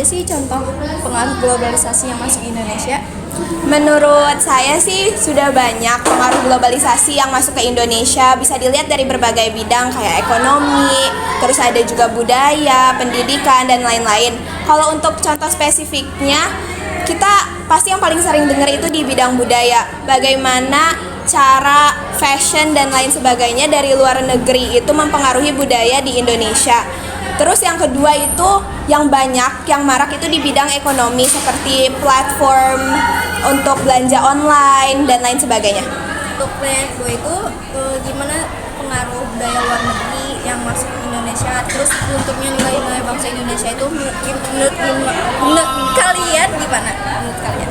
sih contoh pengaruh globalisasi yang masuk Indonesia? Menurut saya sih sudah banyak pengaruh globalisasi yang masuk ke Indonesia. Bisa dilihat dari berbagai bidang kayak ekonomi, terus ada juga budaya, pendidikan, dan lain-lain. Kalau untuk contoh spesifiknya, kita pasti yang paling sering dengar itu di bidang budaya. Bagaimana cara fashion dan lain sebagainya dari luar negeri itu mempengaruhi budaya di Indonesia. Terus yang kedua itu yang banyak, yang marak itu di bidang ekonomi seperti platform untuk belanja online dan lain sebagainya. Untuk pertanyaan kedua itu gimana pengaruh budaya luar negeri yang masuk ke Indonesia, terus lunturnya nilai-nilai bangsa Indonesia itu menurut kalian gimana? Menurut kalian?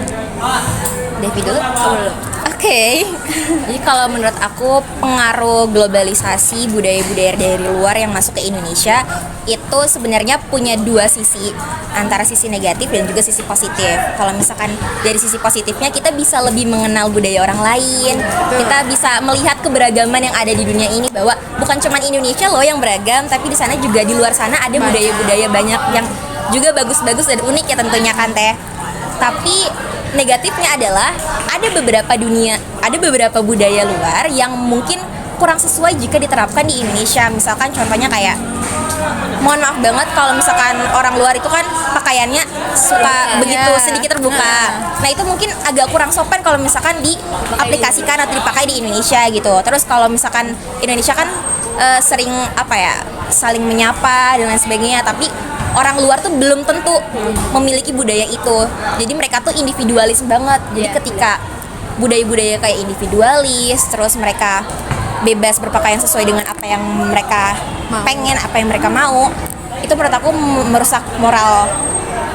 Devi dulu sebelum. Oke. Jadi kalau menurut aku pengaruh globalisasi budaya-budaya dari luar yang masuk ke Indonesia itu sebenarnya punya dua sisi, antara sisi negatif dan juga sisi positif. Kalau misalkan dari sisi positifnya kita bisa lebih mengenal budaya orang lain, kita bisa melihat keberagaman yang ada di dunia ini, bahwa bukan cuma Indonesia loh yang beragam, tapi di sana juga, di luar sana ada budaya-budaya banyak yang juga bagus-bagus dan unik ya tentunya kan Teh. Tapi negatifnya adalah ada beberapa budaya luar yang mungkin kurang sesuai jika diterapkan di Indonesia. Misalkan contohnya kayak, mohon maaf banget kalau misalkan orang luar itu kan pakaiannya suka begitu sedikit terbuka. Nah itu mungkin agak kurang sopan kalau misalkan diaplikasikan atau dipakai di Indonesia gitu. Terus kalau misalkan Indonesia kan sering saling menyapa dan lain sebagainya, tapi orang luar tuh belum tentu memiliki budaya itu. Jadi mereka tuh individualis banget. Jadi ketika budaya-budaya kayak individualis, terus mereka bebas berpakaian sesuai dengan apa yang mereka pengen, apa yang mereka mau, itu menurut aku merusak moral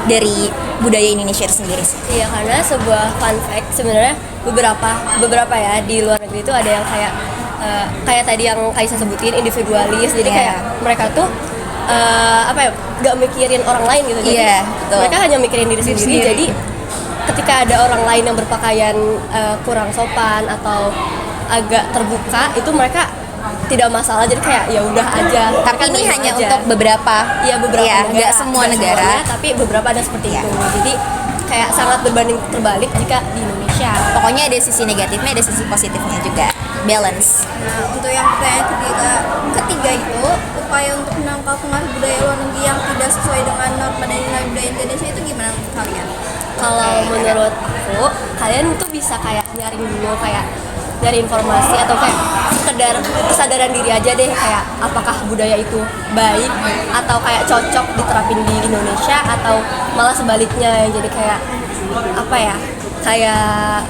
dari budaya Indonesia itu sendiri sih. Iya, karena sebuah fun fact sebenarnya beberapa ya di luar negeri itu ada yang kayak tadi yang Kaisa sebutin, individualis. Jadi kayak mereka tuh gak mikirin orang lain gitu. Jadi mereka hanya mikirin diri sendiri. Jadi ketika ada orang lain yang berpakaian kurang sopan atau agak terbuka, itu mereka tidak masalah. Jadi kayak ya udah aja. Tapi ini hanya untuk beberapa. Iya, beberapa negara. Nggak semua negara. Semuanya, tapi beberapa ada seperti itu. Jadi kayak sangat berbanding terbalik jika di Indonesia. Pokoknya ada sisi negatifnya, ada sisi positifnya juga. Balance. Nah, untuk yang pertanyaan ketiga itu, upaya untuk menangkal pengaruh budaya luar negeri yang tidak sesuai dengan norma dan nilai budaya Indonesia itu gimana menurut kalian? Kalau menurut aku, kalian tuh bisa kayak nyaring dulu, kayak nyari informasi atau kayak sekedar kesadaran diri aja deh, kayak apakah budaya itu baik atau kayak cocok diterapin di Indonesia, atau malah sebaliknya. Jadi kayak kayak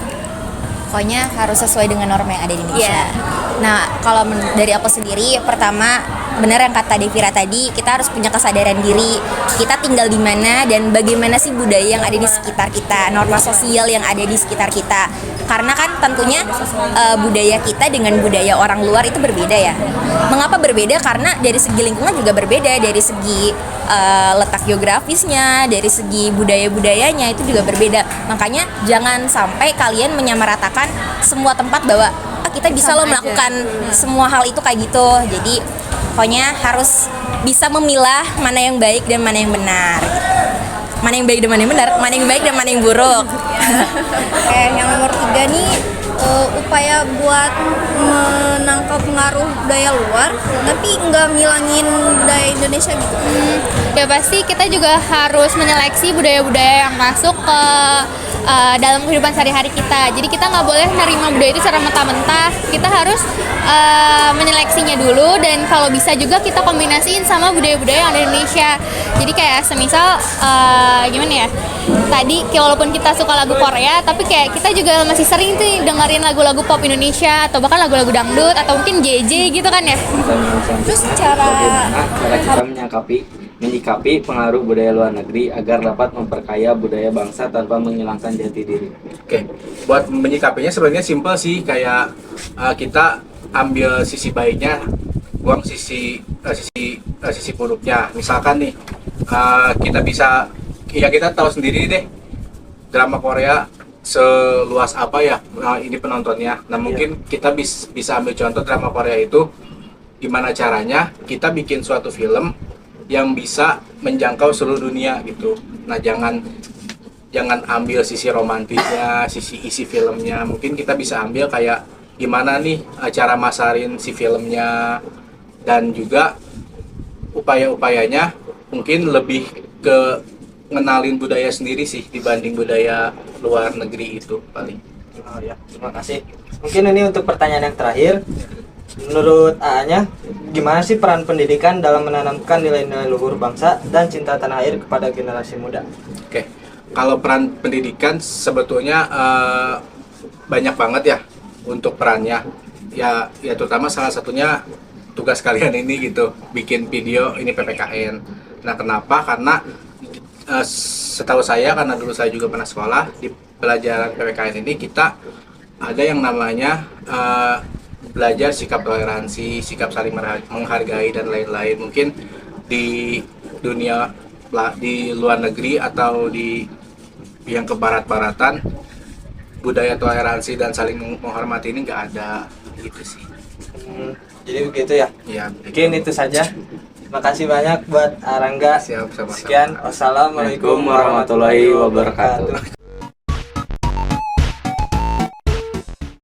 pokoknya harus sesuai dengan norma yang ada di Indonesia. Nah, kalau dari aku sendiri, pertama benar yang kata Devira tadi, kita harus punya kesadaran diri. Kita tinggal di mana dan bagaimana sih budaya yang ada di sekitar kita, norma sosial yang ada di sekitar kita. Karena kan tentunya budaya kita dengan budaya orang luar itu berbeda ya. Mengapa berbeda? Karena dari segi lingkungan juga berbeda, dari segi letak geografisnya, dari segi budaya-budayanya itu juga berbeda. Makanya jangan sampai kalian menyamaratakan semua tempat bahwa kita bisa loh melakukan semua hal itu kayak gitu. Jadi pokoknya harus bisa memilah mana yang baik dan mana yang benar. Mana yang baik dan mana yang benar, mana yang baik dan mana yang buruk. Oke, yang nomor 3 nih, upaya buat menangkal pengaruh budaya luar tapi nggak ngilangin budaya Indonesia gitu. Ya pasti kita juga harus menyeleksi budaya-budaya yang masuk ke dalam kehidupan sehari-hari kita. Jadi kita nggak boleh nerima budaya itu secara mentah-mentah. Kita harus menyeleksinya dulu, dan kalau bisa juga kita kombinasiin sama budaya-budaya yang ada di Indonesia. Jadi kayak semisal gimana ya? Tadi kayak walaupun kita suka lagu Korea, tapi kayak kita juga masih sering tuh dengerin lagu-lagu pop Indonesia atau bahkan lagu-lagu dangdut atau mungkin JJ gitu kan ya. Terus cara kita menyikapi pengaruh budaya luar negeri agar dapat memperkaya budaya bangsa tanpa menghilangkan jati diri. Oke, buat menyikapinya sebenarnya simpel sih, kayak kita ambil sisi baiknya, buang sisi buruknya. Misalkan nih, kita tahu sendiri deh, drama Korea seluas apa ya ini penontonnya. Nah mungkin kita bisa ambil contoh drama Korea itu gimana caranya kita bikin suatu film yang bisa menjangkau seluruh dunia gitu. Nah, jangan ambil sisi romantisnya, sisi isi filmnya. Mungkin kita bisa ambil kayak gimana nih cara masarin si filmnya, dan juga upaya-upayanya mungkin lebih ke ngenalin budaya sendiri sih dibanding budaya luar negeri itu paling. Oh ya, terima kasih. Mungkin ini untuk pertanyaan yang terakhir. Menurut A-nya, gimana sih peran pendidikan dalam menanamkan nilai-nilai luhur bangsa dan cinta tanah air kepada generasi muda? Oke, kalau peran pendidikan sebetulnya banyak banget ya untuk perannya. Ya terutama salah satunya tugas kalian ini gitu, bikin video ini PPKN. Nah, kenapa? Karena setahu saya, karena dulu saya juga pernah sekolah, di pelajaran PPKN ini kita ada yang namanya belajar sikap toleransi, sikap saling menghargai dan lain-lain. Mungkin di dunia di luar negeri atau di yang kebarat-baratan budaya toleransi dan saling menghormati ini nggak ada gitu sih. Jadi begitu ya. Ya, Mungkin itu saja. Terima kasih banyak buat Arangga. siap sama-sama. Sekian. Wassalamualaikum warahmatullahi wabarakatuh.